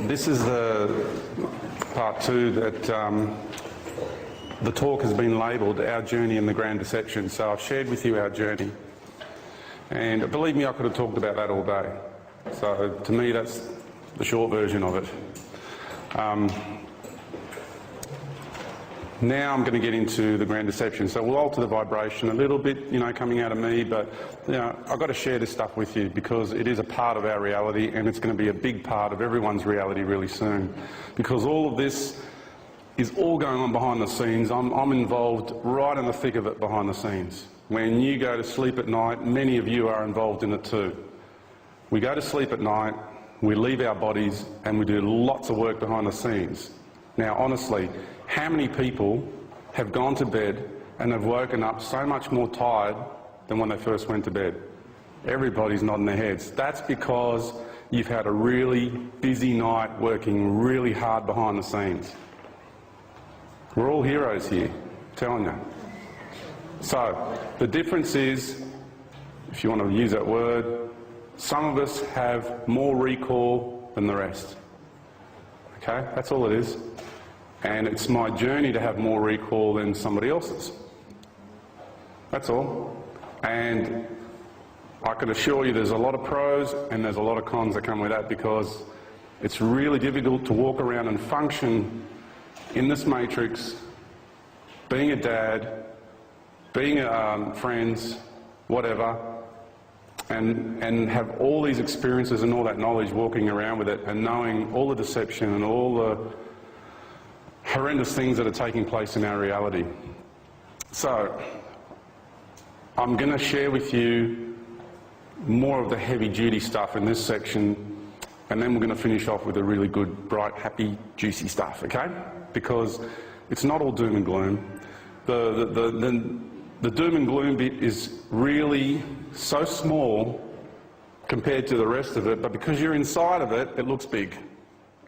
This is the part 2 that the talk has been labelled Our Journey in the Grand Deception. So I've shared with you our journey. And believe me, I could have talked about that all day. So to me, that's the short version of it. Now I'm going to get into the Grand Deception. So we'll alter the vibration a little bit, you know, coming out of me, but, you know, I've got to share this stuff with you because it is a part of our reality and it's going to be a big part of everyone's reality really soon. Because all of this is all going on behind the scenes. I'm involved right in the thick of it behind the scenes. When you go to sleep at night, many of you are involved in it too. We go to sleep at night, we leave our bodies and we do lots of work behind the scenes. Now honestly, how many people have gone to bed and have woken up so much more tired than when they first went to bed? Everybody's nodding their heads. That's because you've had a really busy night working really hard behind the scenes. We're all heroes here, I'm telling you. So, the difference is, if you want to use that word, some of us have more recall than the rest. Okay, that's all it is. And it's my journey to have more recall than somebody else's. That's all. And I can assure you there's a lot of pros and there's a lot of cons that come with that, because it's really difficult to walk around and function in this matrix, being a dad, being friends, whatever, and have all these experiences and all that knowledge walking around with it and knowing all the deception and all the horrendous things that are taking place in our reality. So, I'm going to share with you more of the heavy-duty stuff in this section, and then we're going to finish off with the really good, bright, happy, juicy stuff, okay? Because it's not all doom and gloom. The doom and gloom bit is really so small compared to the rest of it, but because you're inside of it, it looks big,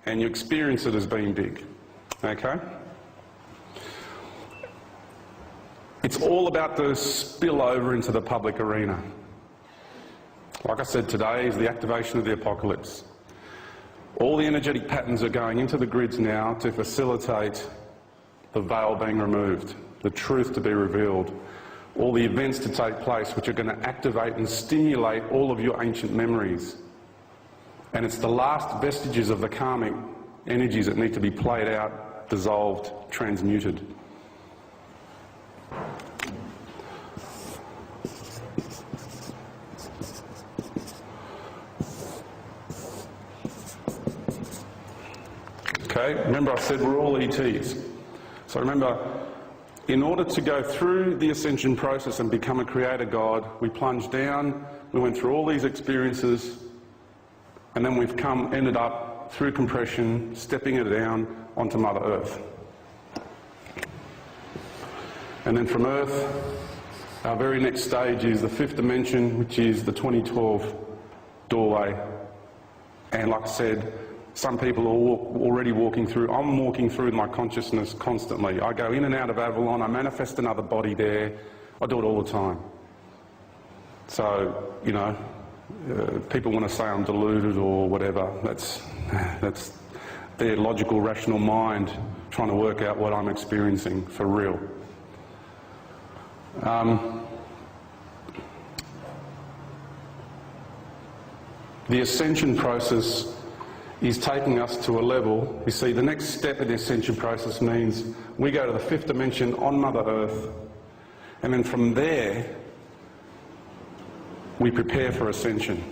and you experience it as being big. Okay? It's all about the spill over into the public arena. Like I said, today is the activation of the apocalypse. All the energetic patterns are going into the grids now to facilitate the veil being removed, the truth to be revealed, all the events to take place which are going to activate and stimulate all of your ancient memories. And it's the last vestiges of the karmic energies that need to be played out, dissolved, transmuted. Okay, remember I said we're all ETs. So remember, in order to go through the Ascension process and become a creator God, we plunged down, we went through all these experiences, and then we've ended up through compression, stepping it down onto Mother Earth. And then from Earth, our very next stage is the 5th dimension, which is the 2012 doorway. And like I said, some people are already walking through. I'm walking through my consciousness constantly. I go in and out of Avalon, I manifest another body there. I do it all the time. So, you know, people want to say I'm deluded or whatever. That's their logical, rational mind trying to work out what I'm experiencing for real. The Ascension process is taking us to a level. You see, the next step in the Ascension process means we go to the 5th dimension on Mother Earth, and then from there we prepare for Ascension.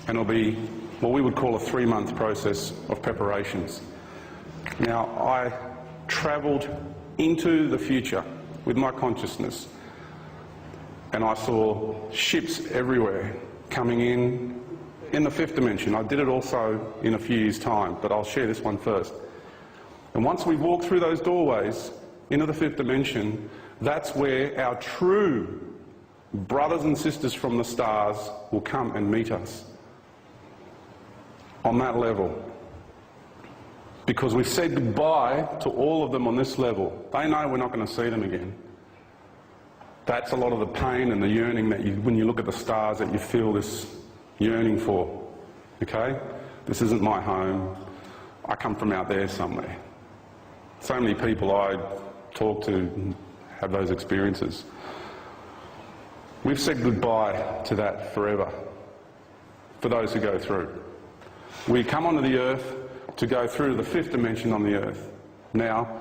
And it'll be what we would call a 3-month process of preparations. Now, I travelled into the future with my consciousness, and I saw ships everywhere coming in the 5th dimension. I did it also in a few years' time, but I'll share this one first. And once we walk through those doorways into the 5th dimension, that's where our true brothers and sisters from the stars will come and meet us. On that level. Because we've said goodbye to all of them on this level. They know we're not going to see them again. That's a lot of the pain and the yearning that when you look at the stars, that you feel this yearning for. Okay? This isn't my home. I come from out there somewhere. So many people I talk to have those experiences. We've said goodbye to that forever, for those who go through. We come onto the Earth to go through the fifth dimension on the Earth. Now,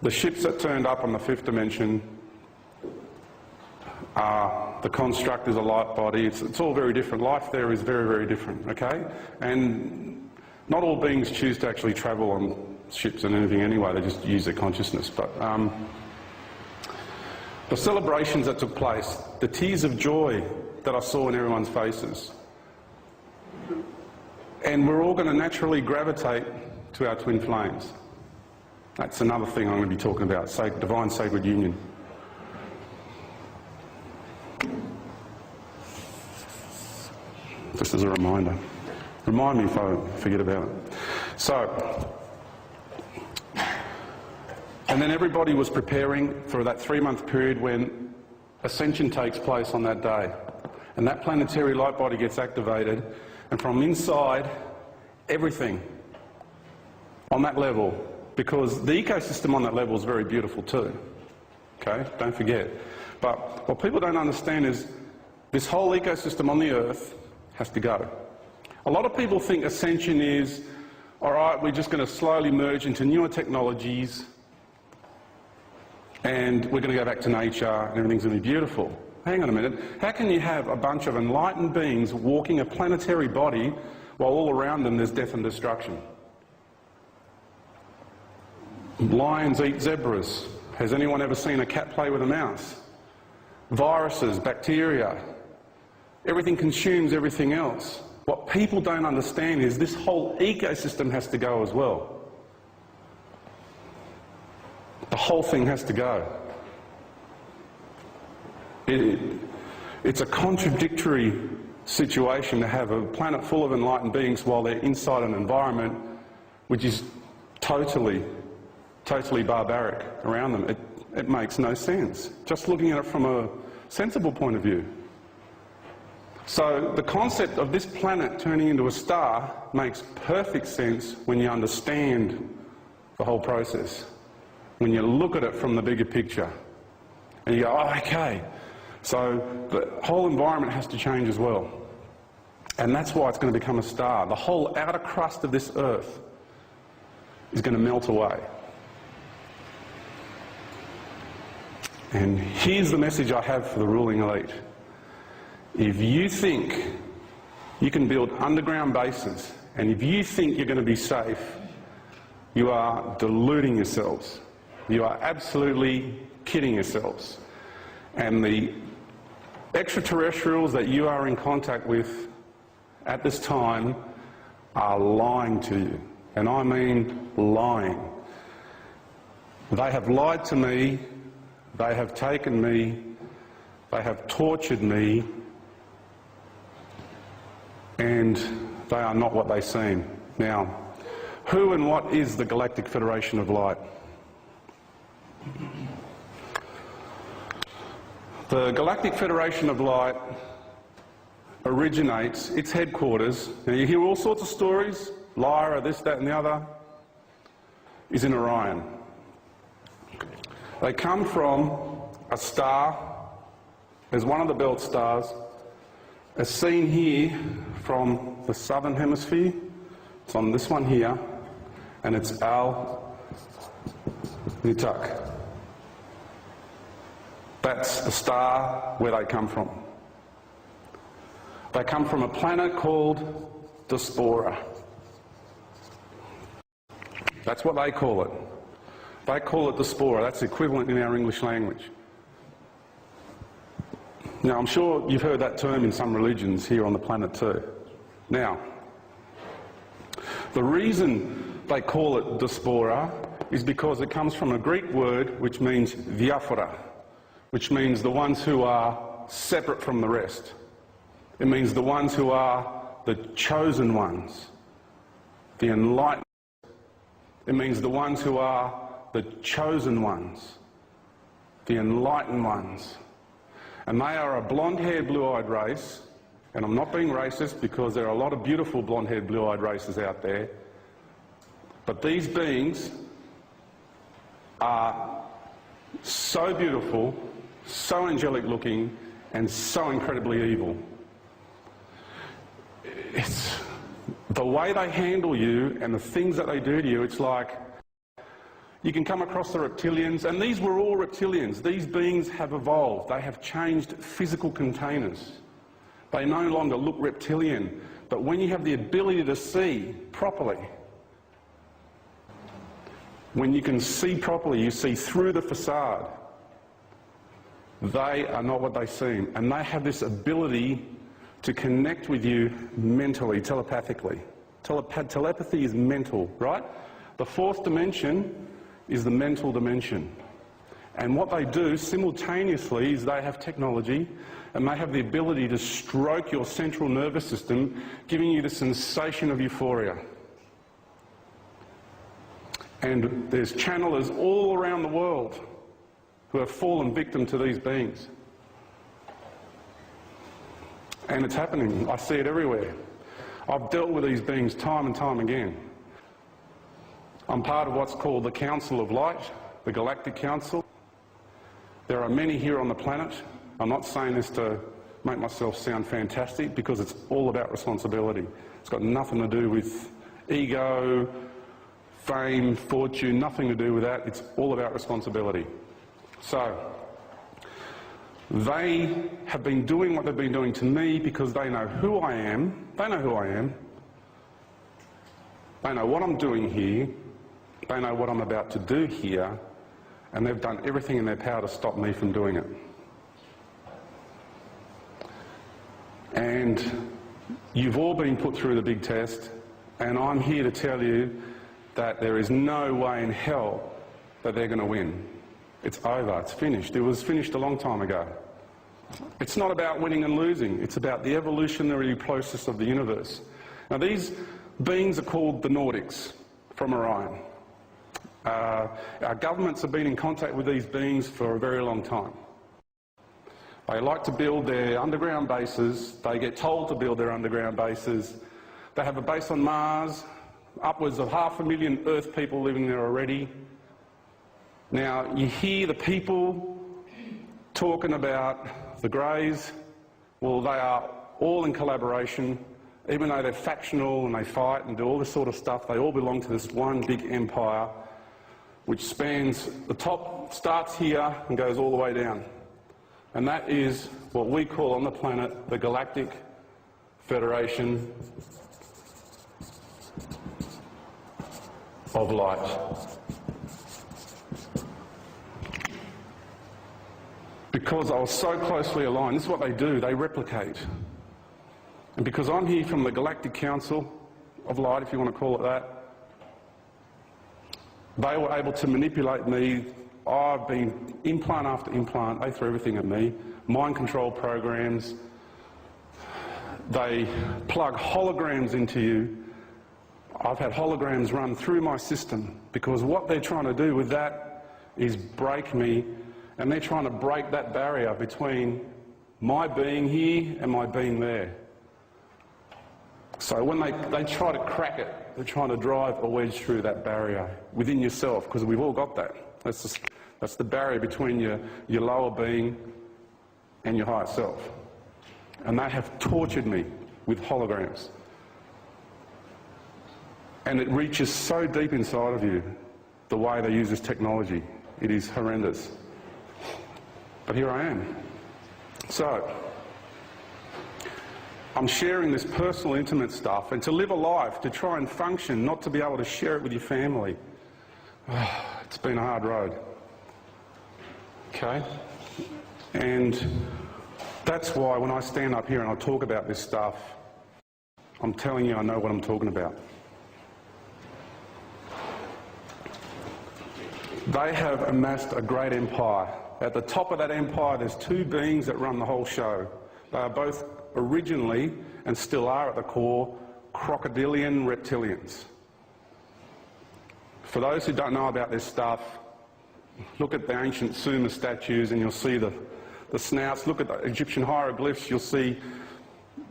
the ships that turned up on the fifth dimension, the construct is a light body. It's all very different. Life there is very, very different, okay? And not all beings choose to actually travel on ships and anything anyway. They just use their consciousness. But the celebrations that took place, the tears of joy that I saw in everyone's faces, and we're all going to naturally gravitate to our twin flames. That's another thing I'm going to be talking about, divine sacred union. Just as a reminder. Remind me if I forget about it. So, and then everybody was preparing for that 3-month period when Ascension takes place on that day. And that planetary light body gets activated, and from inside, everything on that level, because the ecosystem on that level is very beautiful too. Okay, don't forget. But what people don't understand is this whole ecosystem on the Earth has to go. A lot of people think Ascension is, all right, we're just going to slowly merge into newer technologies and we're going to go back to nature and everything's going to be beautiful. Hang on a minute. How can you have a bunch of enlightened beings walking a planetary body while all around them there's death and destruction? Lions eat zebras. Has anyone ever seen a cat play with a mouse? Viruses, bacteria, everything consumes everything else. What people don't understand is this whole ecosystem has to go as well. The whole thing has to go. It's a contradictory situation to have a planet full of enlightened beings while they're inside an environment which is totally barbaric around them. It makes no sense, just looking at it from a sensible point of view. So the concept of this planet turning into a star makes perfect sense when you understand the whole process, when you look at it from the bigger picture. And you go, oh, okay, so the whole environment has to change as well. And that's why it's going to become a star. The whole outer crust of this Earth is going to melt away. And here's the message I have for the ruling elite. If you think you can build underground bases, and if you think you're going to be safe, you are deluding yourselves. You are absolutely kidding yourselves. And the extraterrestrials that you are in contact with at this time are lying to you. And I mean lying. They have lied to me, they have taken me, they have tortured me, and they are not what they seem. Now, who and what is the Galactic Federation of Light? The Galactic Federation of Light originates, its headquarters, now you hear all sorts of stories, Lyra, this, that and the other, is in Orion. They come from a star, as one of the belt stars, as seen here from the southern hemisphere. It's on this one here, and it's Al-Nitak. That's the star where they come from. They come from a planet called Diaspora. That's what they call it. They call it Diaspora. That's the equivalent in our English language. Now, I'm sure you've heard that term in some religions here on the planet too. Now, the reason they call it Diaspora is because it comes from a Greek word which means diaphora, which means the ones who are separate from the rest. It means the ones who are the chosen ones, the enlightened. It means the ones who are the chosen ones, the enlightened ones. And they are a blonde-haired, blue-eyed race, and I'm not being racist because there are a lot of beautiful blonde-haired, blue-eyed races out there, But these beings are so beautiful, so angelic looking, and so incredibly evil. It's the way they handle you and the things that they do to you. It's like you can come across the reptilians, and these were all reptilians. These beings have evolved. They have changed physical containers. They no longer look reptilian. But when you have the ability to see properly, when you can see properly, you see through the facade, they are not what they seem. And they have this ability to connect with you mentally, telepathically. Telepathy is mental, right? The fourth dimension is the mental dimension. And what they do simultaneously is they have technology and they have the ability to stroke your central nervous system, giving you the sensation of euphoria. And there's channelers all around the world who have fallen victim to these beings. And it's happening. I see it everywhere. I've dealt with these beings time and time again. I'm part of what's called the Council of Light, the Galactic Council. There are many here on the planet. I'm not saying this to make myself sound fantastic, because it's all about responsibility. It's got nothing to do with ego, fame, fortune, nothing to do with that. It's all about responsibility. So, they have been doing what they've been doing to me because they know who I am. They know who I am. They know what I'm doing here. They know what I'm about to do here. And they've done everything in their power to stop me from doing it. And you've all been put through the big test, and I'm here to tell you that there is no way in hell that they're going to win. It's over, it's finished. It was finished a long time ago. It's not about winning and losing, it's about the evolutionary process of the universe. Now these beings are called the Nordics, from Orion. Our governments have been in contact with these beings for a very long time. They like to build their underground bases, they get told to build their underground bases. They have a base on Mars, upwards of 500,000 Earth people living there already. Now, you hear the people talking about the Greys. Well, they are all in collaboration. Even though they're factional and they fight and do all this sort of stuff, they all belong to this one big empire which spans, the top starts here and goes all the way down. And that is what we call on the planet the Galactic Federation of Light. Because I was so closely aligned, this is what they do, they replicate. And because I'm here from the Galactic Council of Light, if you want to call it that, they were able to manipulate me. I've been implant after implant, they threw everything at me. Mind control programs, they plug holograms into you. I've had holograms run through my system because what they're trying to do with that is break me, and they're trying to break that barrier between my being here and my being there. So when they try to crack it, they're trying to drive a wedge through that barrier within yourself, because we've all got that. That's the barrier between your lower being and your higher self. And they have tortured me with holograms. And it reaches so deep inside of you, the way they use this technology. It is horrendous. But here I am. So, I'm sharing this personal, intimate stuff, and to live a life, to try and function, not to be able to share it with your family. It's been a hard road. Okay? And that's why when I stand up here and I talk about this stuff, I'm telling you I know what I'm talking about. They have amassed a great empire. At the top of that empire, there's two beings that run the whole show. They are both originally, and still are at the core, crocodilian reptilians. For those who don't know about this stuff, look at the ancient Sumer statues and you'll see the snouts. Look at the Egyptian hieroglyphs, you'll see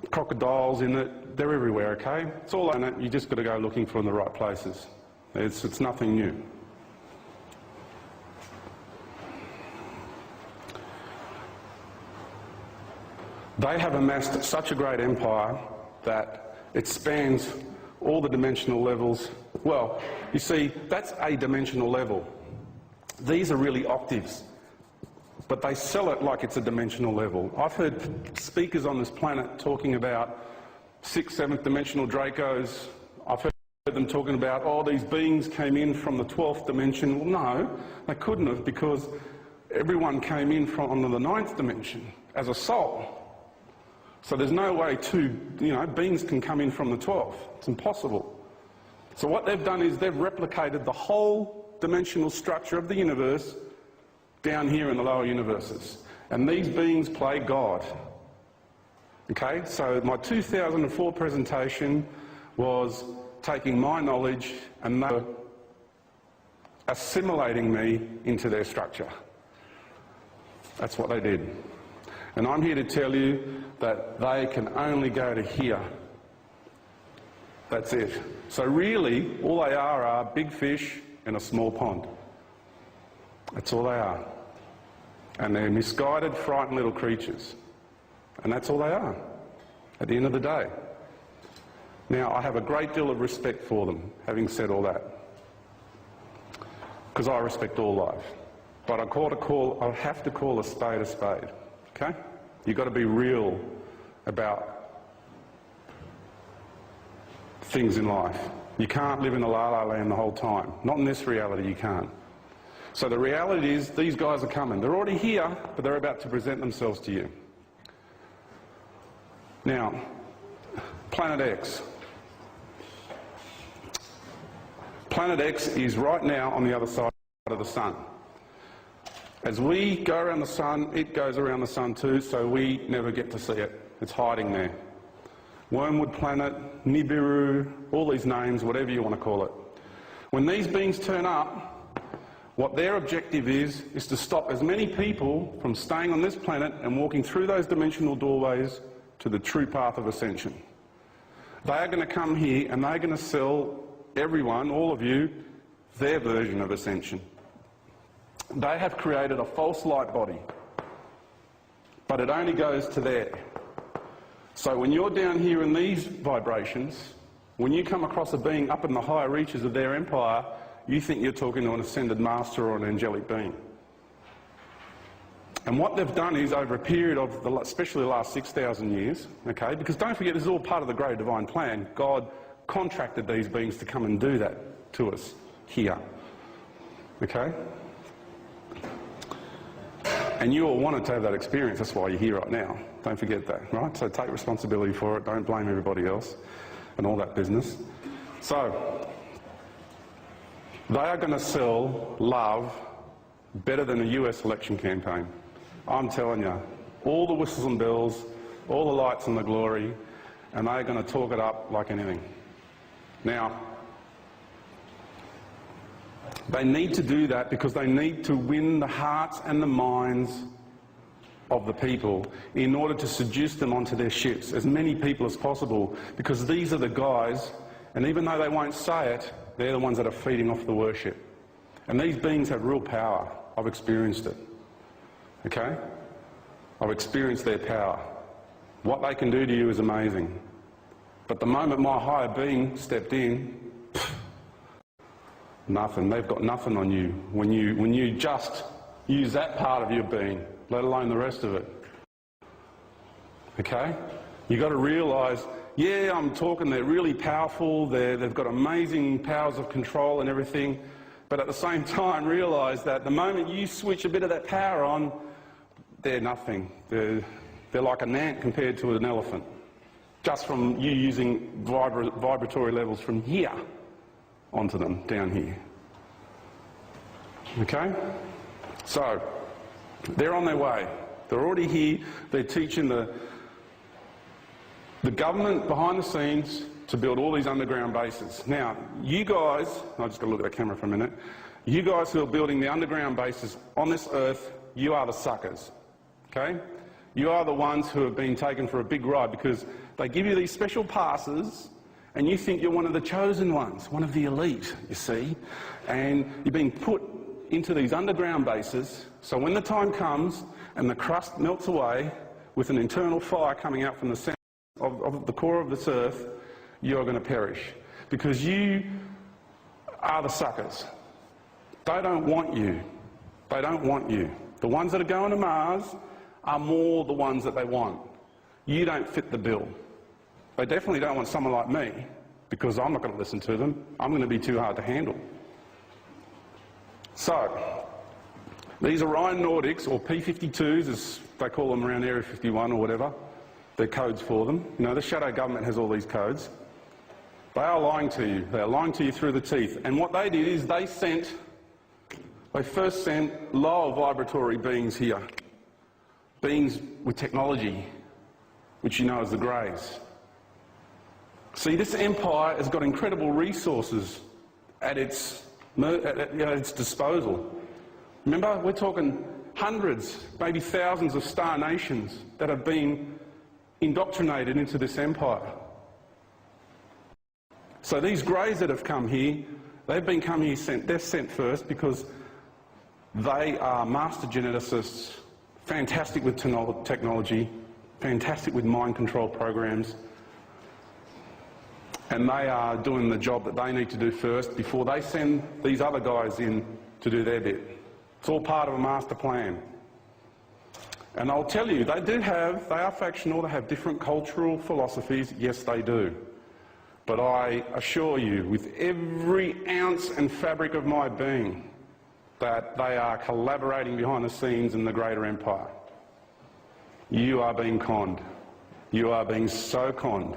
crocodiles in it. They're everywhere, okay? It's all in it, you just got to go looking for them in the right places. It's nothing new. They have amassed such a great empire that it spans all the dimensional levels. Well, you see, that's a dimensional level. These are really octaves, but they sell it like it's a dimensional level. I've heard speakers on this planet talking about 6th, 7th dimensional Dracos. I've heard them talking about, oh, these beings came in from the 12th dimension. Well, no, they couldn't have, because everyone came in from the 9th dimension as a soul. So there's no way beings can come in from the 12th. It's impossible. So what they've done is they've replicated the whole dimensional structure of the universe down here in the lower universes. And these beings play God. Okay, so my 2004 presentation was taking my knowledge and they were assimilating me into their structure. That's what they did. And I'm here to tell you that they can only go to here. That's it. So really, all they are big fish in a small pond. That's all they are. And they're misguided, frightened little creatures. And that's all they are, at the end of the day. Now, I have a great deal of respect for them, having said all that. Because I respect all life. But I have to call a spade a spade. Okay? You've got to be real about things in life. You can't live in a la-la land the whole time. Not in this reality, you can't. So the reality is, these guys are coming. They're already here, but they're about to present themselves to you. Now, Planet X. Planet X is right now on the other side of the sun. As we go around the sun, it goes around the sun too, so we never get to see it. It's hiding there. Wormwood Planet, Nibiru, all these names, whatever you want to call it. When these beings turn up, what their objective is to stop as many people from staying on this planet and walking through those dimensional doorways to the true path of ascension. They are going to come here and they're going to sell everyone, all of you, their version of ascension. They have created a false light body, but it only goes to there. So when you're down here in these vibrations, when you come across a being up in the higher reaches of their empire, you think you're talking to an ascended master or an angelic being. And what they've done is, over a period of, especially the last 6,000 years, okay, because don't forget this is all part of the great divine plan. God contracted these beings to come and do that to us here, okay? And you all wanted to have that experience, that's why you're here right now. Don't forget that, right? So take responsibility for it, don't blame everybody else and all that business. So, they are going to sell love better than a US election campaign. I'm telling you, all the whistles and bells, all the lights and the glory, and they're going to talk it up like anything. Now, they need to do that because they need to win the hearts and the minds of the people in order to seduce them onto their ships, as many people as possible, because these are the guys, and even though they won't say it, they're the ones that are feeding off the worship. And these beings have real power. I've experienced it. Okay? I've experienced their power. What they can do to you is amazing. But the moment my higher being stepped in, nothing. They've got nothing on you when you just use that part of your being, let alone the rest of it. Okay? You've got to realise, yeah, I'm talking, they're really powerful, they've got amazing powers of control and everything, but at the same time realise that the moment you switch a bit of that power on, they're nothing. They're like an ant compared to an elephant, just from you using vibratory levels from here onto them down here. Okay? So, they're on their way. They're already here. They're teaching the government behind the scenes to build all these underground bases. Now, you guys, I've just got to look at the camera for a minute, you guys who are building the underground bases on this earth, you are the suckers, okay? You are the ones who have been taken for a big ride because they give you these special passes And you think you're one of the chosen ones, one of the elite, you see. And you're being put into these underground bases, so when the time comes and the crust melts away with an internal fire coming out from the centre of the core of this earth, you're going to perish. Because you are the suckers. They don't want you. They don't want you. The ones that are going to Mars are more the ones that they want. You don't fit the bill. They definitely don't want someone like me, because I'm not going to listen to them. I'm going to be too hard to handle. So, these Orion Nordics, or P-52s, as they call them around Area 51 or whatever, they're codes for them. You know, the shadow government has all these codes. They are lying to you. They are lying to you through the teeth. And what they did is they first sent lower vibratory beings here. Beings with technology, which you know as the Greys. See, this empire has got incredible resources at its disposal. Remember, we're talking hundreds, maybe thousands of star nations that have been indoctrinated into this empire. So these Greys that have come here, they're sent first because they are master geneticists, fantastic with technology, fantastic with mind control programs, and they are doing the job that they need to do first before they send these other guys in to do their bit. It's all part of a master plan. And I'll tell you, they are factional, they have different cultural philosophies, yes they do. But I assure you, with every ounce and fabric of my being, that they are collaborating behind the scenes in the greater empire. You are being conned. You are being so conned.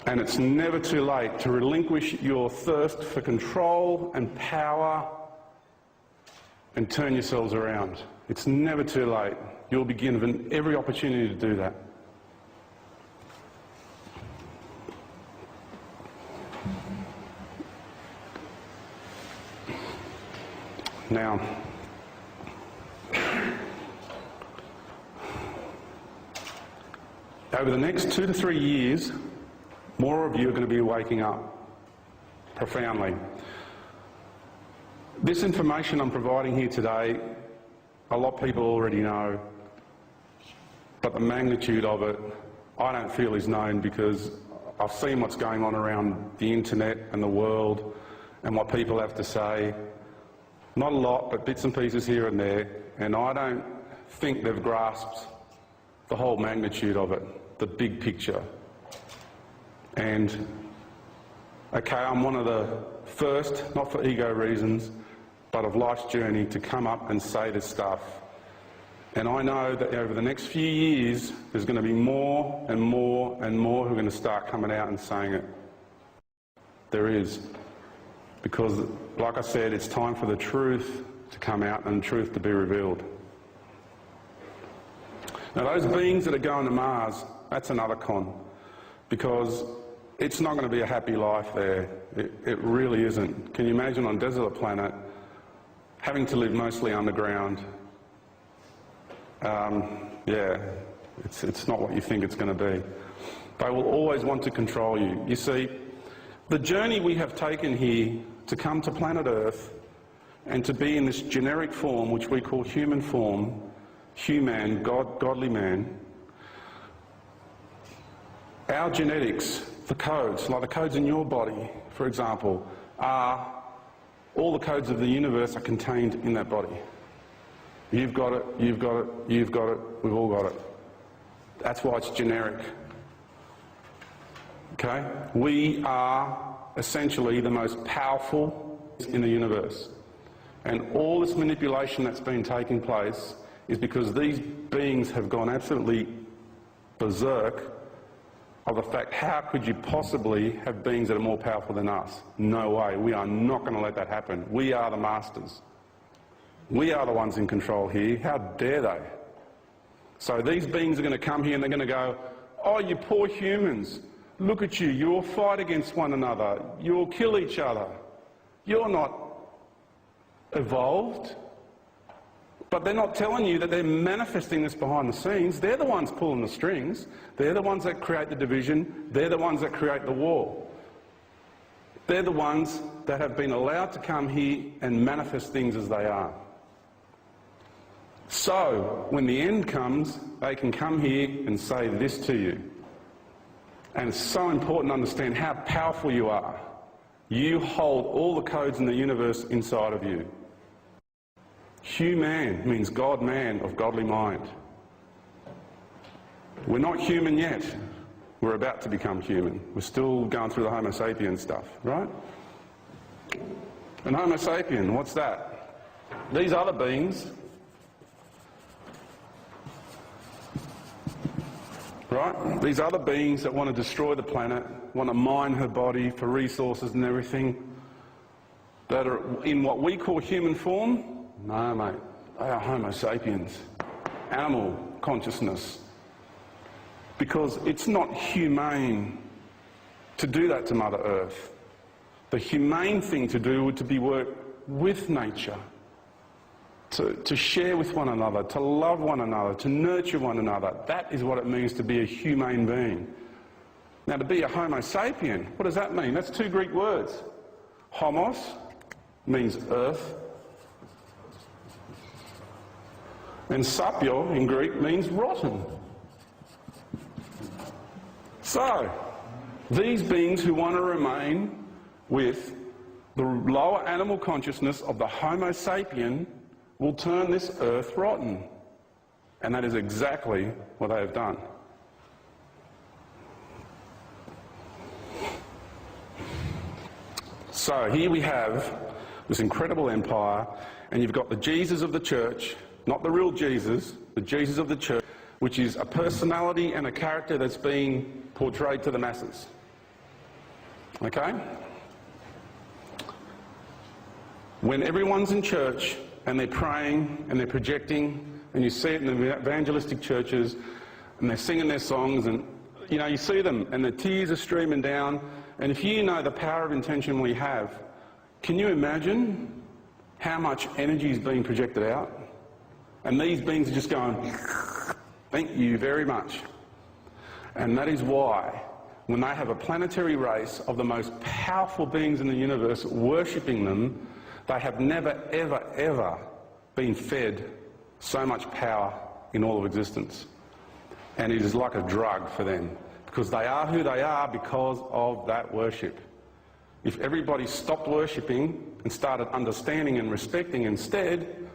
And it's never too late to relinquish your thirst for control and power and turn yourselves around. It's never too late. You'll be given every opportunity to do that. Now, over the next 2 to 3 years, more of you are going to be waking up profoundly. This information I'm providing here today, a lot of people already know, but the magnitude of it, I don't feel is known because I've seen what's going on around the internet and the world and what people have to say. Not a lot, but bits and pieces here and there, and I don't think they've grasped the whole magnitude of it, the big picture. And, okay, I'm one of the first, not for ego reasons, but of life's journey to come up and say this stuff. And I know that over the next few years, there's going to be more and more and more who are going to start coming out and saying it. There is. Because, like I said, it's time for the truth to come out and the truth to be revealed. Now, those beings that are going to Mars, that's another con. Because it's not going to be a happy life there. It really isn't. Can you imagine on a desolate planet having to live mostly underground? Yeah, it's not what you think it's going to be. They will always want to control you. You see, the journey we have taken here to come to planet Earth and to be in this generic form, which we call human form, human, godly man, our genetics, the codes, like the codes in your body, for example, are all the codes of the universe are contained in that body. You've got it, you've got it, you've got it, we've all got it. That's why it's generic. Okay? We are essentially the most powerful in the universe. And all this manipulation that's been taking place is because these beings have gone absolutely berserk of the fact, how could you possibly have beings that are more powerful than us? No way. We are not going to let that happen. We are the masters. We are the ones in control here. How dare they? So these beings are going to come here and they're going to go, oh, you poor humans. Look at you. You all fight against one another. You all kill each other. You're not evolved. But they're not telling you that they're manifesting this behind the scenes. They're the ones pulling the strings. They're the ones that create the division. They're the ones that create the war. They're the ones that have been allowed to come here and manifest things as they are. So, when the end comes, they can come here and say this to you. And it's so important to understand how powerful you are. You hold all the codes in the universe inside of you. Human means God-man of godly mind. We're not human yet. We're about to become human. We're still going through the Homo sapien stuff, right? And Homo sapien, what's that? These other beings, right? These other beings that want to destroy the planet, want to mine her body for resources and everything, that are in what we call human form. No, mate, they are Homo sapiens, animal consciousness. Because it's not humane to do that to Mother Earth. The humane thing to do would to be work with nature, to share with one another, to love one another, to nurture one another. That is what it means to be a humane being. Now, to be a Homo sapien, what does that mean? That's two Greek words. Homos means earth, and sapio in Greek means rotten. So, these beings who want to remain with the lower animal consciousness of the Homo sapien will turn this earth rotten. And that is exactly what they have done. So here we have this incredible empire, and you've got the Jesus of the church, not the real Jesus, the Jesus of the church, which is a personality and a character that's being portrayed to the masses. Okay? When everyone's in church and they're praying and they're projecting, and you see it in the evangelistic churches, and they're singing their songs, and you know, you see them and the tears are streaming down, and if you know the power of intention we have, can you imagine how much energy is being projected out? And these beings are just going, thank you very much. And that is why, when they have a planetary race of the most powerful beings in the universe worshipping them, they have never, ever, ever been fed so much power in all of existence. And it is like a drug for them, because they are who they are because of that worship. If everybody stopped worshipping and started understanding and respecting instead,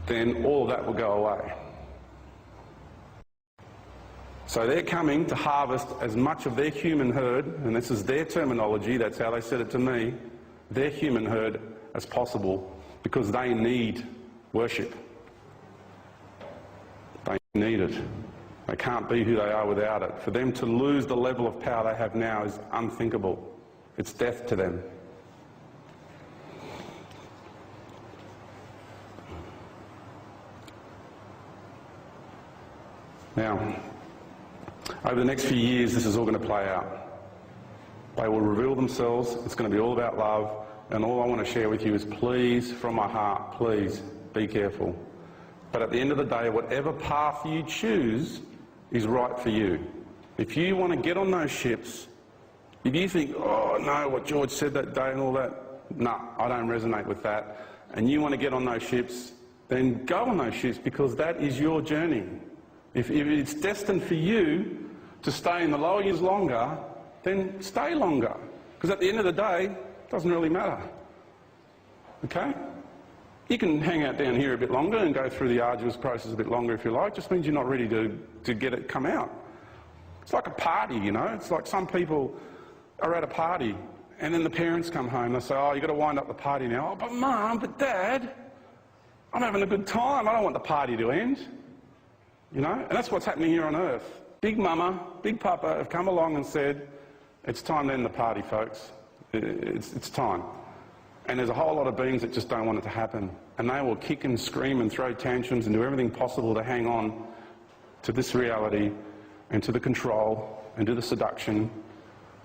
then all of that will go away. So they're coming to harvest as much of their human herd, and this is their terminology, that's how they said it to me, their human herd as possible, because they need worship. They need it. They can't be who they are without it. For them to lose the level of power they have now is unthinkable. It's death to them. Now, over the next few years, this is all going to play out. They will reveal themselves. It's going to be all about love. And all I want to share with you is, please, from my heart, please, be careful. But at the end of the day, whatever path you choose is right for you. If you want to get on those ships, if you think, oh, no, what George said that day and all that, no, I don't resonate with that, and you want to get on those ships, then go on those ships, because that is your journey. If it's destined for you to stay in the lower years longer, then stay longer. Because at the end of the day, it doesn't really matter. Okay? You can hang out down here a bit longer and go through the arduous process a bit longer if you like. It just means you're not ready to get it come out. It's like a party, you know? It's like some people are at a party and then the parents come home and they say, oh, you've got to wind up the party now. Oh, but Mum, but Dad, I'm having a good time. I don't want the party to end. You know? And that's what's happening here on Earth. Big Mama, Big Papa have come along and said, it's time to end the party, folks. It's time. And there's a whole lot of beings that just don't want it to happen. And they will kick and scream and throw tantrums and do everything possible to hang on to this reality and to the control and to the seduction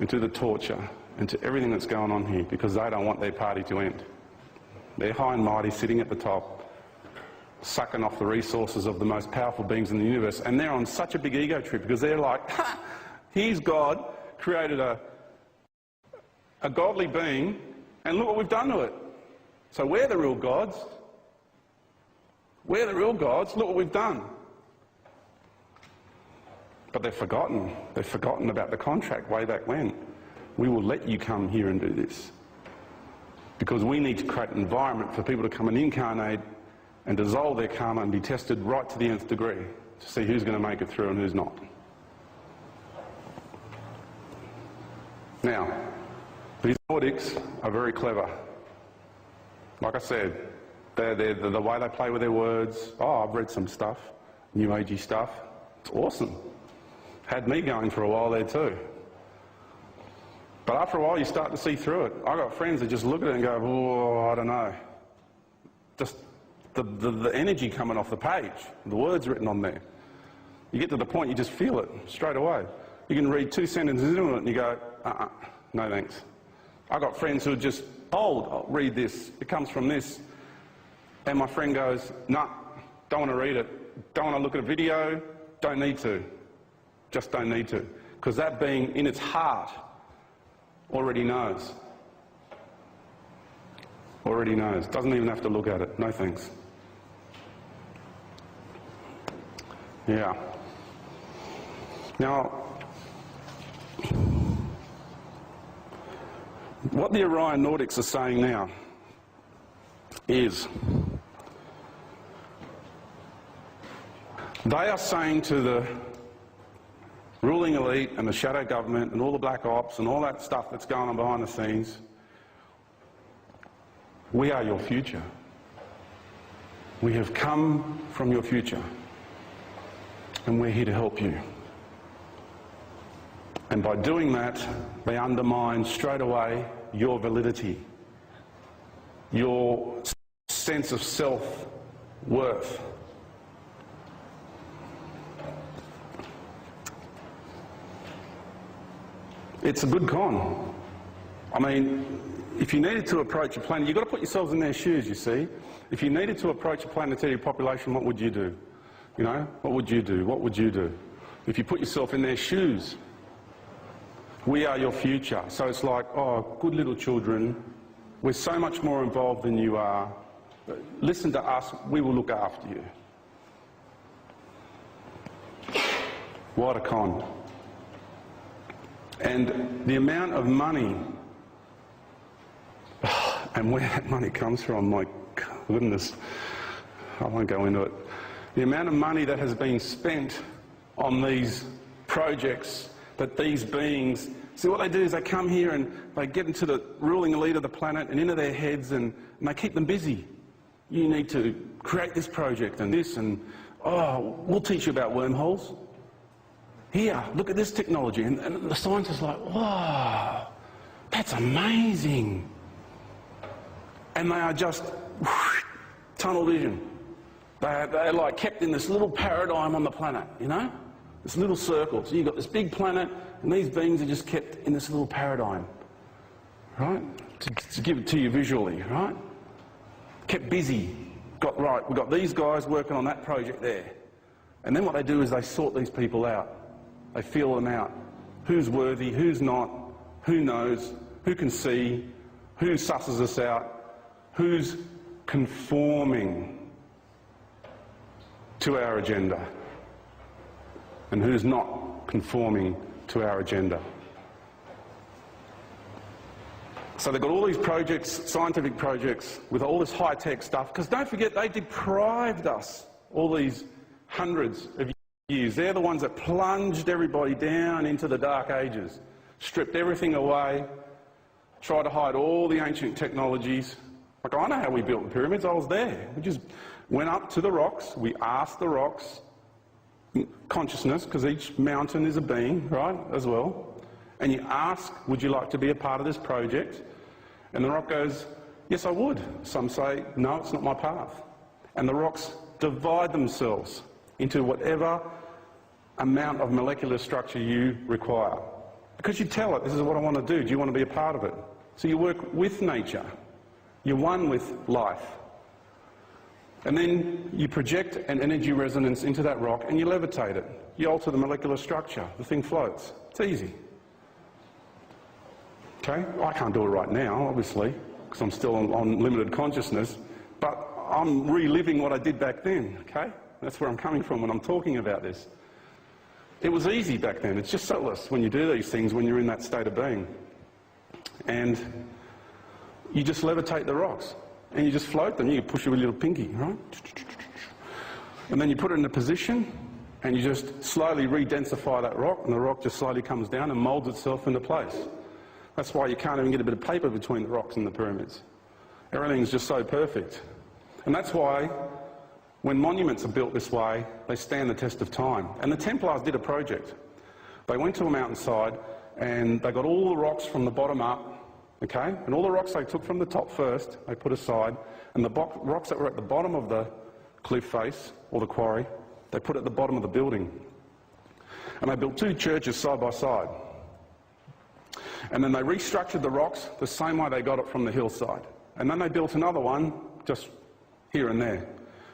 and to the torture and to everything that's going on here, because they don't want their party to end. They're high and mighty, sitting at the top, sucking off the resources of the most powerful beings in the universe, and they're on such a big ego trip because they're like, ha, here's God, created a godly being, and look what we've done to it. So we're the real gods. We're the real gods, look what we've done. But they've forgotten. They've forgotten about the contract way back when. We will let you come here and do this. Because we need to create an environment for people to come and incarnate and dissolve their karma and be tested right to the nth degree to see who's going to make it through and who's not. Now, these Nordics are very clever. Like I said, the way they play with their words. Oh, I've read some stuff, New Agey stuff. It's awesome. Had me going for a while there too. But after a while, you start to see through it. I've got friends that just look at it and go, oh, I don't know. Just the energy coming off the page, the words written on there. You get to the point, you just feel it straight away. You can read 2 sentences into it and you go, no thanks. I've got friends who are just told, oh, read this, it comes from this. And my friend goes, nah, don't want to read it, don't want to look at a video, don't need to. Just don't need to. Because that being in its heart already knows. Already knows. Doesn't even have to look at it. No thanks. Yeah. Now, what the Orion Nordics are saying now is they are saying to the ruling elite and the shadow government and all the black ops and all that stuff that's going on behind the scenes, we are your future. We have come from your future and we're here to help you. And by doing that, they undermine straight away your validity, your sense of self-worth. It's a good con. I mean, if you needed to approach a planet, you've got to put yourselves in their shoes, you see. If you needed to approach a planetary population, what would you do? You know, what would you do? What would you do? If you put yourself in their shoes, we are your future. So it's like, oh, good little children, we're so much more involved than you are. Listen to us, we will look after you. What a con. And the amount of money, and where that money comes from, my goodness, I won't go into it. The amount of money that has been spent on these projects that these beings, see what they do is they come here and they get into the ruling elite of the planet and into their heads and they keep them busy. You need to create this project and this and, oh, we'll teach you about wormholes. Here, look at this technology. And the scientists are like, wow, that's amazing. And they are just whoosh, tunnel vision. They're like kept in this little paradigm on the planet, you know? This little circle. So you've got this big planet and these beings are just kept in this little paradigm, right? To give it to you visually, right? Kept busy. Right, we've got these guys working on that project there. And then what they do is they sort these people out. They feel them out. Who's worthy, who's not, who knows, who can see, who susses us out, who's conforming to our agenda, and who's not conforming to our agenda. So they've got all these projects, scientific projects, with all this high-tech stuff, because don't forget, they deprived us all these hundreds of years. They're the ones that plunged everybody down into the dark ages, stripped everything away, tried to hide all the ancient technologies. Like, I know how we built the pyramids, I was there. We just went up to the rocks, we asked the rocks, consciousness, because each mountain is a being, right, as well. And you ask, would you like to be a part of this project? And the rock goes, yes, I would. Some say, no, it's not my path. And the rocks divide themselves into whatever amount of molecular structure you require. Because you tell it, this is what I want to do. Do you want to be a part of it? So you work with nature. You're one with life. And then you project an energy resonance into that rock and you levitate it. You alter the molecular structure. The thing floats. It's easy. Okay? I can't do it right now, obviously, because I'm still on limited consciousness, but I'm reliving what I did back then, okay? That's where I'm coming from when I'm talking about this. It was easy back then. It's just soulless when you do these things when you're in that state of being. And you just levitate the rocks and you just float them. You push it with a little pinky, right? And then you put it in a position and you just slowly re-densify that rock, and the rock just slowly comes down and moulds itself into place. That's why you can't even get a bit of paper between the rocks and the pyramids. Everything's just so perfect. And that's why when monuments are built this way, they stand the test of time. And the Templars did a project. They went to a mountainside and they got all the rocks from the bottom up, okay? And all the rocks they took from the top first, they put aside, and the rocks that were at the bottom of the cliff face, or the quarry, they put at the bottom of the building. And they built 2 churches side by side. And then they restructured the rocks the same way they got it from the hillside. And then they built another one just here and there.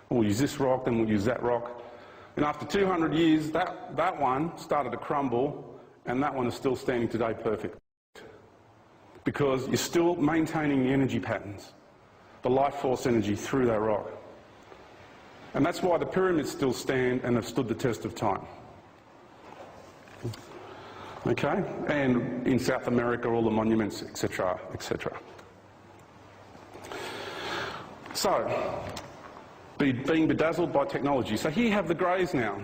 We'll use this rock, then we'll use that rock. And after 200 years, that one started to crumble, and that one is still standing today perfect. Because you're still maintaining the energy patterns, the life force energy through that rock. And that's why the pyramids still stand and have stood the test of time. Okay? And in South America, all the monuments, etc., etc. So, being bedazzled by technology. So here you have the Greys now,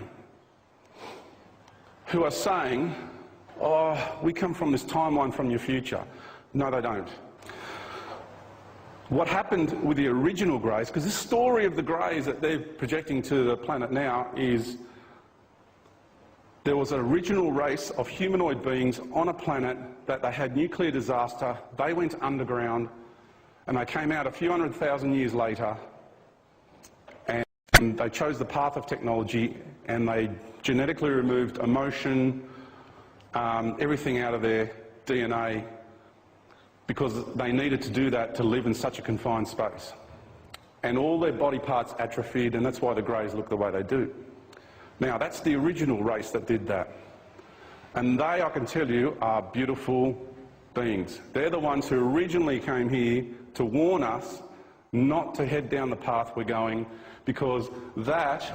who are saying, oh, we come from this timeline from your future. No, they don't. What happened with the original Greys, because this story of the Greys that they're projecting to the planet now is there was an original race of humanoid beings on a planet that they had nuclear disaster, they went underground, and they came out a few 100,000 years later, and they chose the path of technology, and they genetically removed emotion, everything out of their DNA, because they needed to do that to live in such a confined space. And all their body parts atrophied, and that's why the Greys look the way they do. Now, that's the original race that did that. And they, I can tell you, are beautiful beings. They're the ones who originally came here to warn us not to head down the path we're going, because that,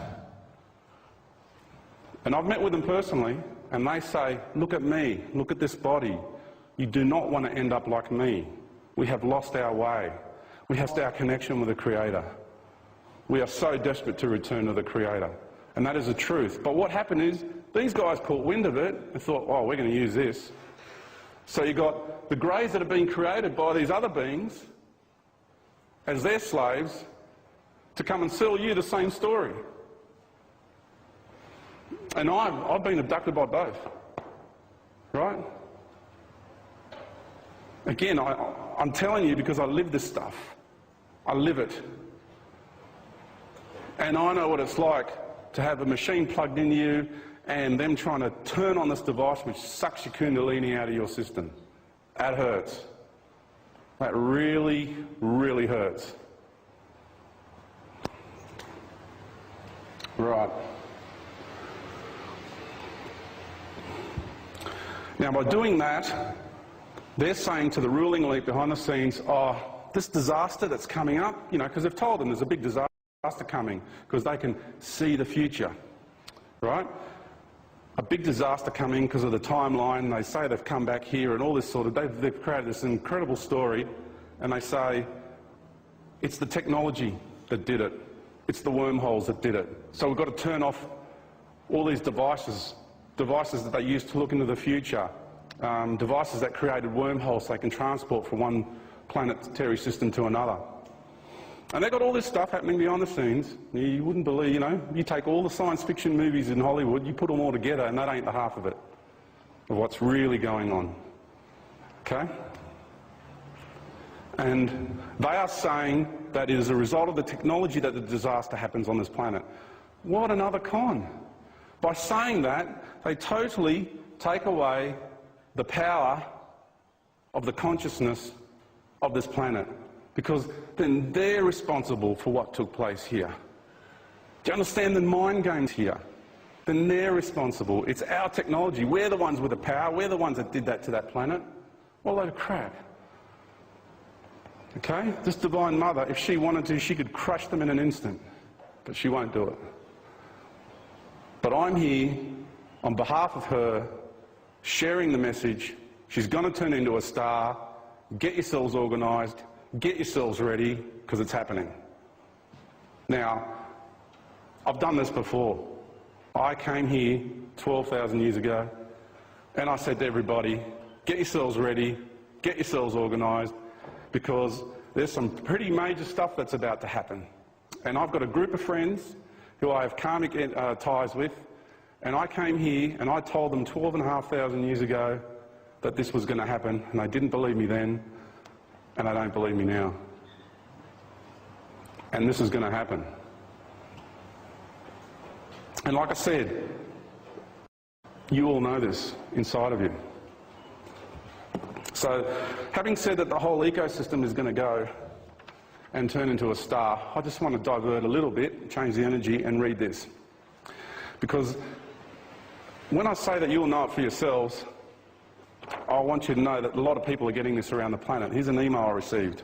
and I've met with them personally, and they say, look at me, look at this body. You do not want to end up like me. We have lost our way. We have lost our connection with the Creator. We are so desperate to return to the Creator. And that is the truth. But what happened is, these guys caught wind of it and thought, oh, we're going to use this. So you got the Greys that have been created by these other beings as their slaves to come and sell you the same story. And I've been abducted by both, right? Again, I'm telling you because I live this stuff. I live it. And I know what it's like to have a machine plugged into you and them trying to turn on this device which sucks your kundalini out of your system. That hurts. That really, really hurts. Right. Now, by doing that, they're saying to the ruling elite behind the scenes, oh, this disaster that's coming up, you know, because they've told them there's a big disaster coming, because they can see the future, right? A big disaster coming because of the timeline. They say they've come back here and all this sort of, they've created this incredible story, and they say it's the technology that did it. It's the wormholes that did it. So we've got to turn off all these devices that they use to look into the future, devices that created wormholes so they can transport from one planetary system to another. And they've got all this stuff happening behind the scenes. You wouldn't believe, you know, you take all the science fiction movies in Hollywood, you put them all together, and that ain't the half of it, of what's really going on. Okay? And they are saying that it is a result of the technology that the disaster happens on this planet. What another con. By saying that, they totally take away the power of the consciousness of this planet. because then they're responsible for what took place here. Do you understand the mind games here? Then they're responsible. It's our technology. We're the ones with the power. We're the ones that did that to that planet. What a load of crap. Okay? This Divine Mother, if she wanted to, she could crush them in an instant. But she won't do it. But I'm here on behalf of her, sharing the message. She's going to turn into a star. Get yourselves organised. Get yourselves ready, because it's happening. Now, I've done this before. I came here 12,000 years ago, and I said to everybody, get yourselves ready, get yourselves organised, because there's some pretty major stuff that's about to happen. And I've got a group of friends who I have karmic ties with, and I came here and I told them 12,500 years ago that this was going to happen, and they didn't believe me then, and they don't believe me now. And this is going to happen. And like I said, you all know this inside of you. So, having said that the whole ecosystem is going to go and turn into a star, I just want to divert a little bit, change the energy, and read this. Because when I say that you'll know it for yourselves, I want you to know that a lot of people are getting this around the planet. Here's an email I received.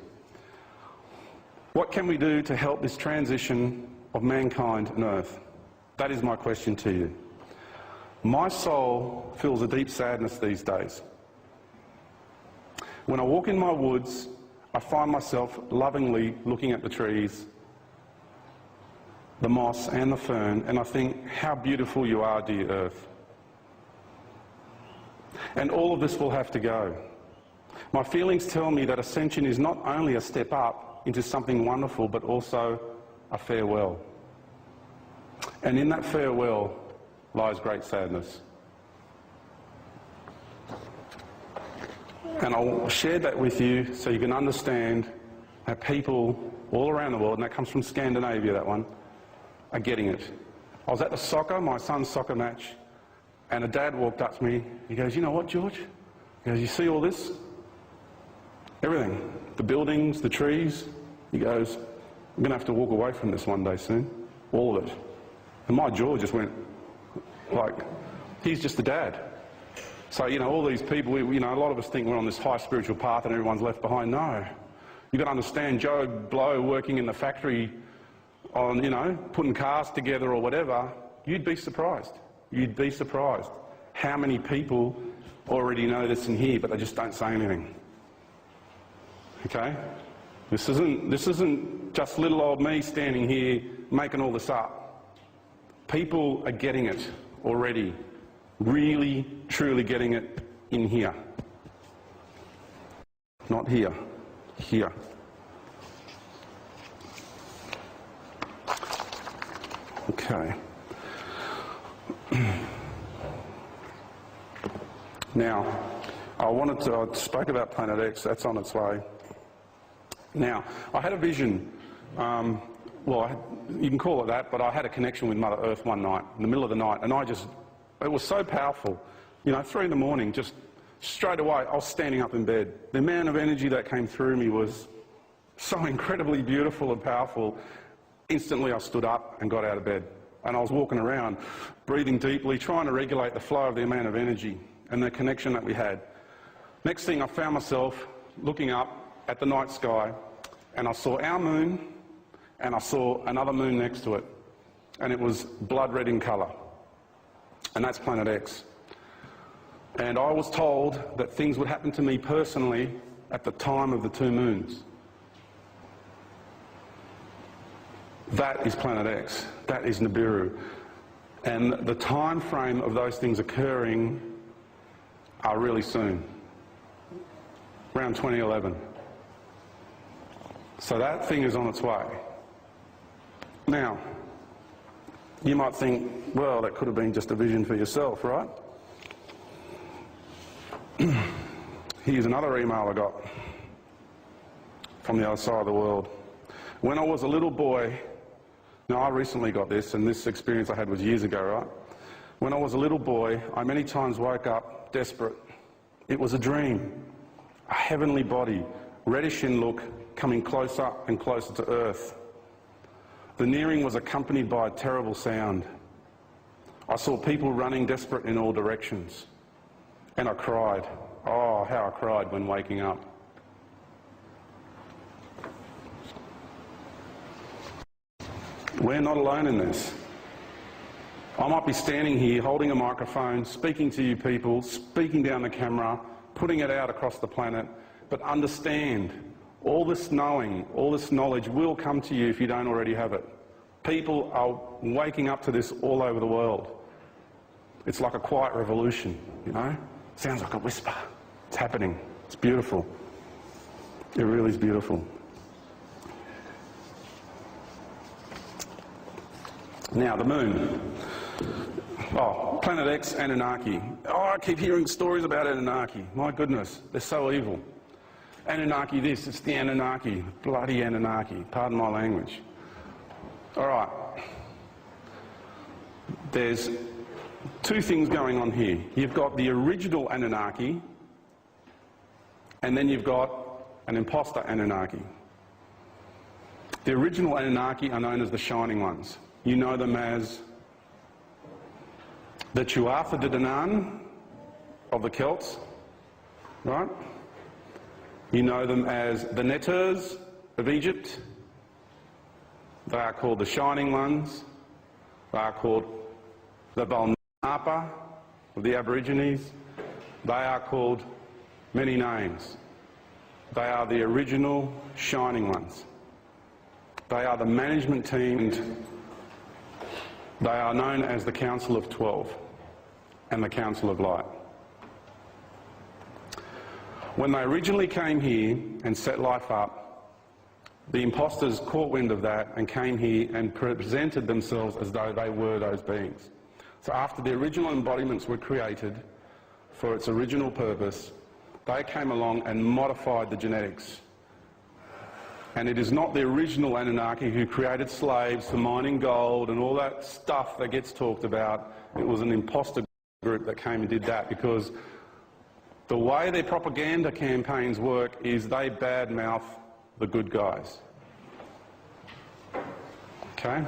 What can we do to help this transition of mankind and Earth? That is my question to you. My soul feels a deep sadness these days. When I walk in my woods, I find myself lovingly looking at the trees, the moss and the fern, and I think, how beautiful you are, dear Earth. And all of this will have to go. My feelings tell me that Ascension is not only a step up into something wonderful, but also a farewell. And in that farewell lies great sadness. And I'll share that with you so you can understand how people all around the world, and that comes from Scandinavia, that one, are getting it. I was at my son's soccer match, and a dad walked up to me. He goes, you know what, George? He goes, you see all this? Everything. The buildings, the trees. He goes, I'm going to have to walk away from this one day soon. All of it. And my jaw just went, like, he's just a dad. So, you know, all these people, you know, a lot of us think we're on this high spiritual path and everyone's left behind. No. You've got to understand, Joe Blow working in the factory on, you know, putting cars together or whatever, you'd be surprised. You'd be surprised how many people already know this in here, but they just don't say anything. Okay? This isn't just little old me standing here making all this up. People are getting it already. Really, truly getting it in here. Not here. Here. Okay. Now, I spoke about Planet X, that's on its way. Now, I had a vision, you can call it that, but I had a connection with Mother Earth one night, in the middle of the night, and it was so powerful. You know, 3 in the morning, just straight away, I was standing up in bed. The amount of energy that came through me was so incredibly beautiful and powerful. Instantly, I stood up and got out of bed. And I was walking around, breathing deeply, trying to regulate the flow of the amount of energy and the connection that we had. Next thing, I found myself looking up at the night sky, and I saw our moon, and I saw another moon next to it. And it was blood red in colour. And that's Planet X. And I was told that things would happen to me personally at the time of the 2 moons. That is Planet X. That is Nibiru. And the time frame of those things occurring are really soon. Around 2011. So that thing is on its way. Now, you might think, well, that could have been just a vision for yourself, right? Here's another email I got from the other side of the world. When I was a little boy, now I recently got this, and this experience I had was years ago, right? When I was a little boy, I many times woke up desperate. It was a dream. A heavenly body reddish in look, coming closer and closer to Earth. The nearing was accompanied by a terrible sound. I saw people running desperate in all directions. And I cried. Oh, how I cried when waking up. We're not alone in this. I might be standing here holding a microphone, speaking to you people, speaking down the camera, putting it out across the planet, but understand, all this knowing, all this knowledge will come to you if you don't already have it. People are waking up to this all over the world. It's like a quiet revolution, you know? Sounds like a whisper. It's happening. It's beautiful. It really is beautiful. Now, the moon. Oh, Planet X, Anunnaki. Oh, I keep hearing stories about Anunnaki. My goodness, they're so evil. Anunnaki this, it's the Anunnaki. Bloody Anunnaki. Pardon my language. All right. There's two things going on here. You've got the original Anunnaki, and then you've got an imposter Anunnaki. The original Anunnaki are known as the Shining Ones. You know them as the Tuatha De Danann of the Celts, right? You know them as the Netters of Egypt. They are called the Shining Ones. They are called the Valnapa of the Aborigines. They are called many names. They are the original Shining Ones. They are the management team, and they are known as the Council of 12 and the Council of Light. When they originally came here and set life up, the imposters caught wind of that and came here and presented themselves as though they were those beings. So after the original embodiments were created for its original purpose, they came along and modified the genetics. And it is not the original Anunnaki who created slaves for mining gold and all that stuff that gets talked about. It was an imposter group that came and did that, because the way their propaganda campaigns work is they badmouth the good guys. Okay?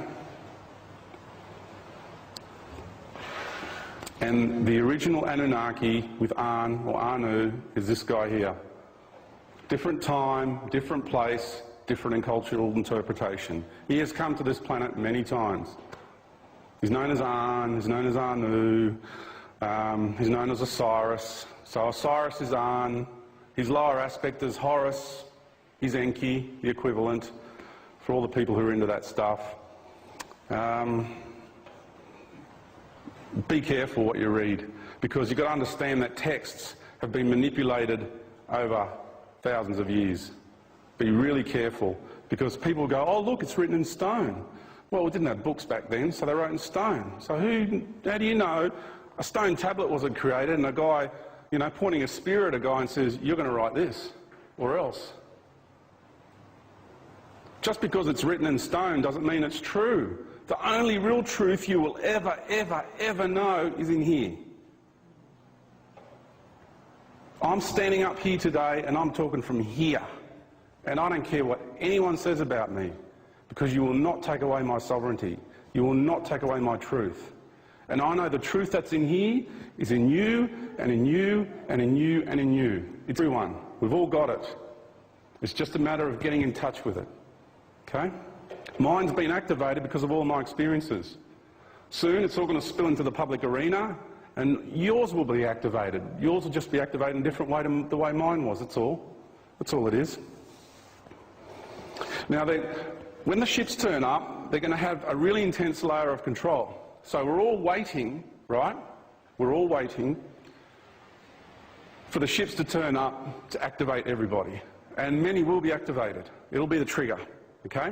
And the original Anunnaki with An, or Anu, is this guy here. Different time, different place, different cultural interpretation. He has come to this planet many times. He's known as An, he's known as Anu, he's known as Osiris. So Osiris is An, his lower aspect is Horus, he's Enki, the equivalent, for all the people who are into that stuff. Be careful what you read, because you've got to understand that texts have been manipulated over thousands of years. Be really careful, because people go, oh look, it's written in stone. Well, we didn't have books back then, so they wrote in stone. So how do you know a stone tablet wasn't created and a guy, you know, pointing a spear at a guy and says, you're going to write this, or else? Just because it's written in stone doesn't mean it's true. The only real truth you will ever, ever, ever know is in here. I'm standing up here today and I'm talking from here. And I don't care what anyone says about me, because you will not take away my sovereignty. You will not take away my truth. And I know the truth that's in here is in you, and in you, and in you, and in you. It's everyone. We've all got it. It's just a matter of getting in touch with it. Okay? Mine's been activated because of all my experiences. Soon it's all going to spill into the public arena, and yours will be activated. Yours will just be activated in a different way to the way mine was, that's all. That's all it is. Now, when the ships turn up, they're going to have a really intense layer of control. So we're all waiting, right? We're all waiting for the ships to turn up to activate everybody. And many will be activated. It'll be the trigger, okay?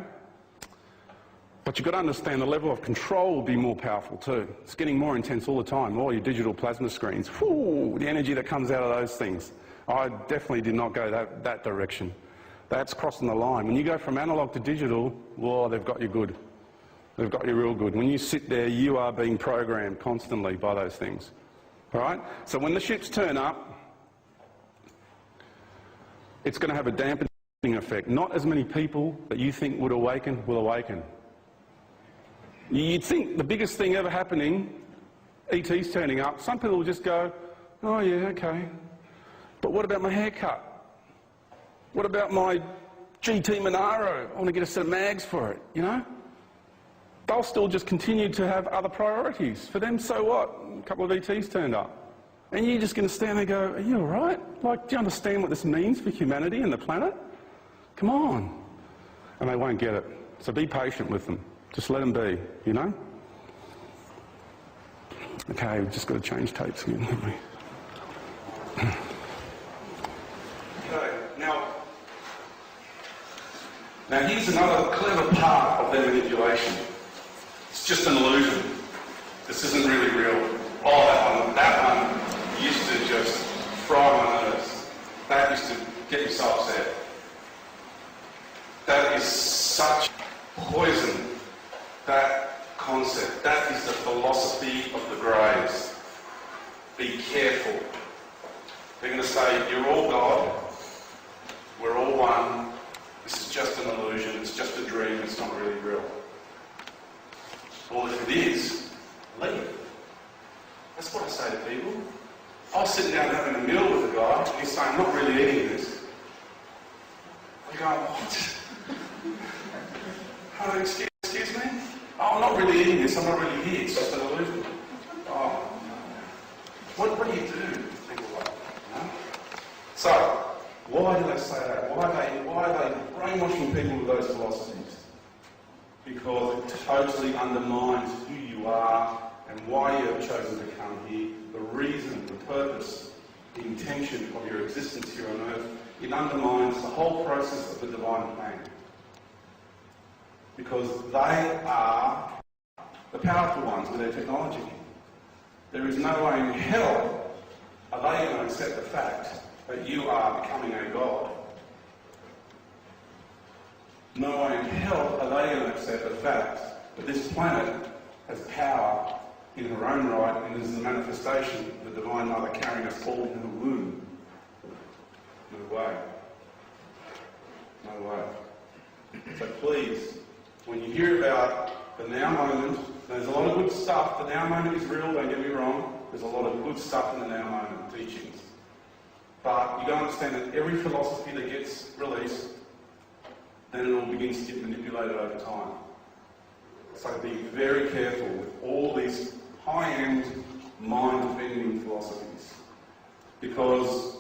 But you've got to understand the level of control will be more powerful too. It's getting more intense all the time. All your digital plasma screens, whoo, the energy that comes out of those things. I definitely did not go that direction. That's crossing the line. When you go from analog to digital, whoa, they've got you good. They've got you real good. When you sit there, you are being programmed constantly by those things. All right? So when the ships turn up, it's going to have a dampening effect. Not as many people that you think would awaken will awaken. You'd think the biggest thing ever happening, ET's turning up, some people will just go, oh yeah, okay. But what about my haircut? What about my GT Monaro? I want to get a set of mags for it, you know? They'll still just continue to have other priorities. For them, so what? A couple of ETs turned up. And you're just going to stand there and go, are you all right? Like, do you understand what this means for humanity and the planet? Come on. And they won't get it. So be patient with them. Just let them be, you know? Okay, we've just got to change tapes again, haven't we? Okay, now here's another clever part of their manipulation. It's just an illusion. This isn't really real. Oh, that one used to just fry my nerves. That used to get me so upset. That is such poison, that concept. That is the philosophy of the Greys. Be careful. They're going to say, you're all God, we're all one, this is just an illusion, it's just a dream, it's not really real. Well, if it is, leave. That's what I say to people. I was sitting down having a meal with a guy, and he's saying, I'm not really eating this. I go, what? Oh, excuse me? Oh, I'm not really eating this, I'm not really here, it's just an illusion. Oh, what do you do? People like that, you know? So, why do they say that? Why are they brainwashing people with those philosophies? Because it totally undermines who you are and why you have chosen to come here, the reason, the purpose, the intention of your existence here on earth. It undermines the whole process of the divine plan. Because they are the powerful ones with their technology. There is no way in hell are they going to accept the fact that you are becoming a god. No way in hell are they going to accept the fact that this planet has power in her own right and is the manifestation of the Divine Mother carrying us all in her womb. No way. No way. So please, when you hear about the now moment, there's a lot of good stuff. The now moment is real, don't get me wrong. There's a lot of good stuff in the now moment teachings. But you don't understand that every philosophy that gets released, then it all begins to get manipulated over time. So be very careful with all these high-end, mind-bending philosophies, because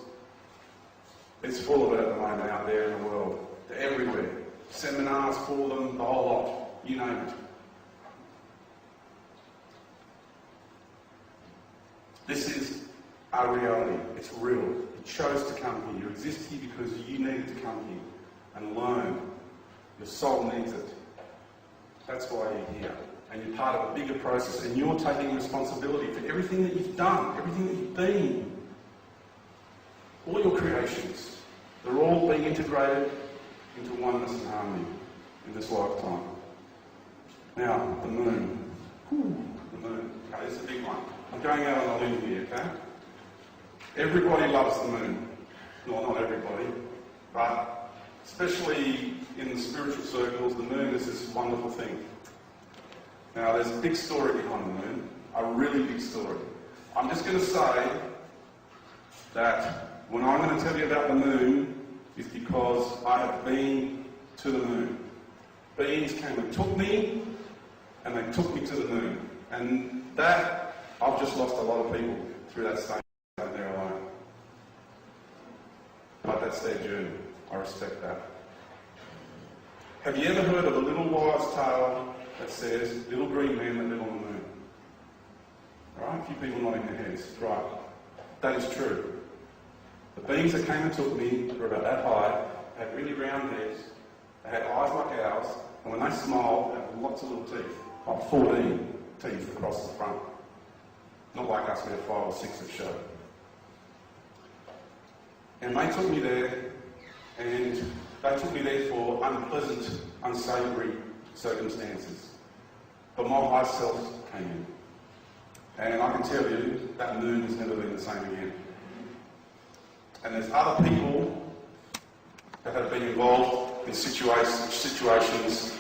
it's full of it at the moment out there in the world. They're everywhere. Seminars for them, the whole lot, you name it. This is our reality. It's real. You chose to come here. You exist here because you needed to come here and learn. Your soul needs it. That's why you're here. And you're part of a bigger process, and you're taking responsibility for everything that you've done, everything that you've been. All your creations, they're all being integrated into oneness and harmony in this lifetime. Now, the moon. The moon. Okay, this is a big one. I'm going out on a limb here, okay? Everybody loves the moon. Well, not everybody, but especially in the spiritual circles, the moon is this wonderful thing. Now, there's a big story behind the moon, a really big story. I'm just going to say that when I'm going to tell you about the moon is because I have been to the moon. Beings came and took me, and they took me to the moon. And that, I've just lost a lot of people through that stage there alone. But that's their journey. I respect that. Have you ever heard of a little wives' tale that says, little green man that live on the moon? Right? A few people nodding their heads. Right. That is true. The beings that came and took me were about that high, had really round heads, they had eyes like ours, and when they smiled, they had lots of little teeth, like 14 teeth across the front. Not like us, we have 5 or 6 that show. And they took me there, and they took me there for unpleasant, unsavoury circumstances. But my high self came in. And I can tell you, that moon has never been the same again. And there's other people that have been involved in situations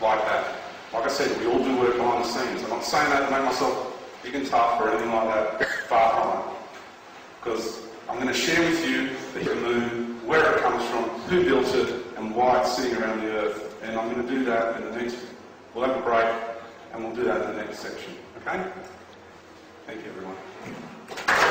like that. Like I said, we all do work behind the scenes. I'm not saying that to make myself big and tough or anything like that, far from it. Because I'm going to share with you the moon, where it comes from, who built it, and why it's sitting around the Earth. And I'm going to do that in the next, we'll have a break, and we'll do that in the next section. Okay? Thank you, everyone.